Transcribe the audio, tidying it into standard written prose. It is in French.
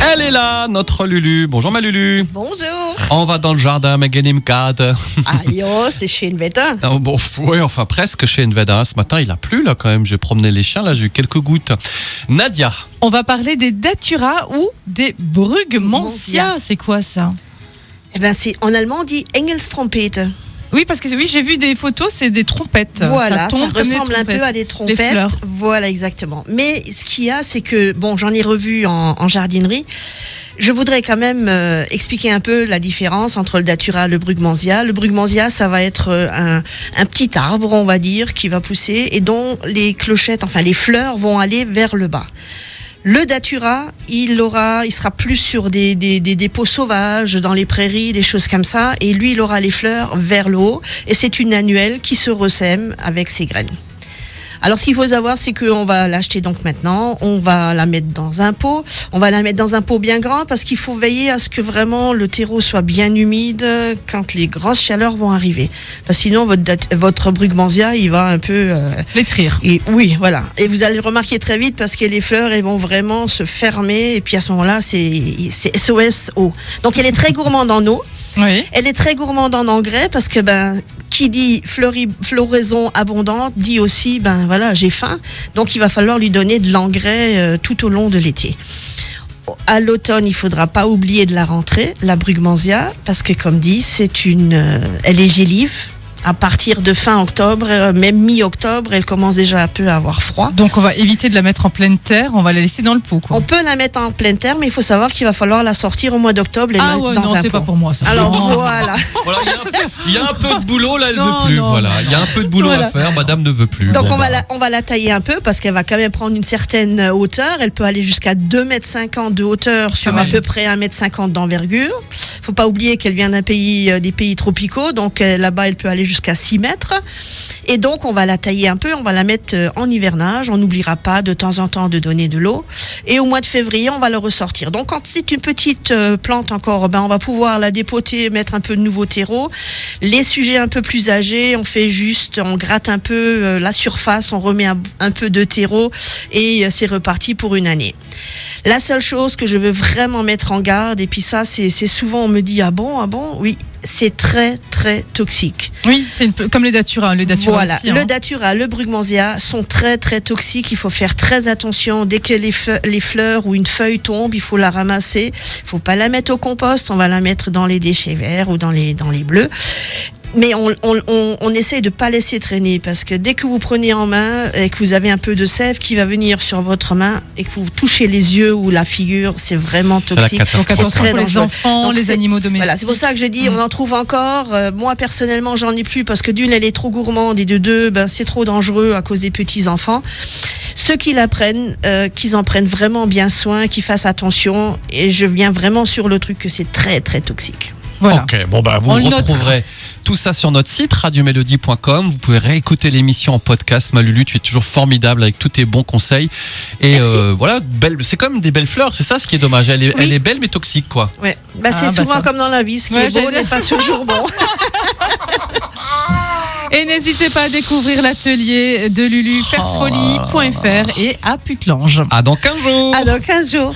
Elle est là, notre Lulu. Bonjour ma Lulu. Bonjour. On va dans le jardin, mais gagne cade. Aïe, c'est chez une bête. Bon, ouais, enfin presque chez Enveda. Ce matin, il a plu là quand même. J'ai promené les chiens, là j'ai eu quelques gouttes. Nadia. On va parler des datura ou des brugmansia. C'est quoi ça? Eh ben, en allemand on dit Engelstrompete. Oui, parce que oui, j'ai vu des photos, c'est des trompettes. Voilà, ça tombe comme des ressemble un peu à des Les trompettes. fleurs. Voilà, exactement. Mais ce qu'il y a, c'est que, bon, j'en ai revu en jardinerie. Je voudrais quand même expliquer un peu la différence entre le datura et le brugmansia. Le brugmansia, ça va être un petit arbre, on va dire, qui va pousser et dont les clochettes, enfin les fleurs, vont aller vers le bas. Le datura, il sera plus sur des dépôts sauvages, dans les prairies, des choses comme ça. Et lui, il aura les fleurs vers le haut. Et c'est une annuelle qui se ressème avec ses graines. Alors, ce qu'il faut savoir, c'est qu'on va l'acheter donc maintenant. On va la mettre dans un pot. On va la mettre dans un pot bien grand parce qu'il faut veiller à ce que vraiment le terreau soit bien humide quand les grosses chaleurs vont arriver. Parce que sinon, votre brugmansia, il va un peu... Flétrir. Et oui, voilà. Et vous allez le remarquer très vite parce que les fleurs, elles vont vraiment se fermer. Et puis à ce moment-là, c'est SOS eau. Donc, elle est très gourmande en eau. Oui. Elle est très gourmande en engrais parce que qui dit floraison abondante dit aussi voilà, j'ai faim, donc il va falloir lui donner de l'engrais tout au long de l'été. À l'automne, il faudra pas oublier de la rentrer, la brugmansia, parce que comme dit, elle est gélive. À partir de fin octobre, même mi-octobre, elle commence déjà un peu à avoir froid. Donc on va éviter de la mettre en pleine terre, on va la laisser dans le pot, quoi. On peut la mettre en pleine terre, mais il faut savoir qu'il va falloir la sortir au mois d'octobre et Ah mettre ouais, dans non, un c'est pot. pas pour moi ça. Alors Non. voilà. Voilà, il y a un peu de boulot, là elle Non, veut plus. non, Voilà, il y a un peu de boulot Voilà. à faire, madame ne veut plus. Donc Bon, on va la tailler un peu parce qu'elle va quand même prendre une certaine hauteur. Elle peut aller jusqu'à 2,50 m de hauteur sur Ah à ouais. peu près 1,50 m d'envergure. Faut pas oublier qu'elle vient des pays tropicaux, donc là-bas elle peut aller jusqu'à 6 mètres. Et donc on va la tailler un peu, on va la mettre en hivernage. On n'oubliera pas de temps en temps de donner de l'eau. Et au mois de février, on va le ressortir. Donc quand c'est une petite plante encore, on va pouvoir la dépoter, mettre un peu de nouveau terreau. Les sujets un peu plus âgés, on gratte un peu la surface, on remet un peu de terreau et c'est reparti pour une année. La seule chose que je veux vraiment mettre en garde, et puis ça c'est souvent on me dit ah bon, oui, c'est très très toxique. Oui, c'est comme les datura. Le datura Voilà, aussi, hein. le datura, le brugmansia sont très très toxiques. Il faut faire très attention. Dès que les fleurs ou une feuille tombe, il faut la ramasser. Il faut pas la mettre au compost. On va la mettre dans les déchets verts ou dans les bleus. Mais on essaye de pas laisser traîner parce que dès que vous prenez en main et que vous avez un peu de sève qui va venir sur votre main et que vous touchez les yeux ou la figure, c'est vraiment C'est la toxique. catastrophe. Donc attention très pour les dangereux. enfants, Donc, les c'est- animaux domestiques. Voilà, c'est pour ça que je dis, on en trouve encore. Moi, personnellement, j'en ai plus parce que d'une, elle est trop gourmande et de deux, c'est trop dangereux à cause des petits enfants. Ceux qui la prennent, qu'ils en prennent vraiment bien soin, qu'ils fassent attention. Et je viens vraiment sur le truc que c'est très, très toxique. Voilà. Ok, bon vous On le notera. retrouverez tout ça sur notre site radiomélodie.com. Vous pouvez réécouter l'émission en podcast. Malulu, tu es toujours formidable avec tous tes bons conseils. Et Merci. voilà, c'est quand même des belles fleurs, c'est ça ce qui est dommage. Elle est, Oui. elle est belle mais toxique quoi. Ouais. Ah, C'est souvent ça. comme dans la vie, ce qui Ouais, est beau j'allais n'est pas toujours bon. Et n'hésitez pas à découvrir l'atelier de Lulu, fairfolie.fr et à Putelange. À dans 15 jours. À dans 15 jours.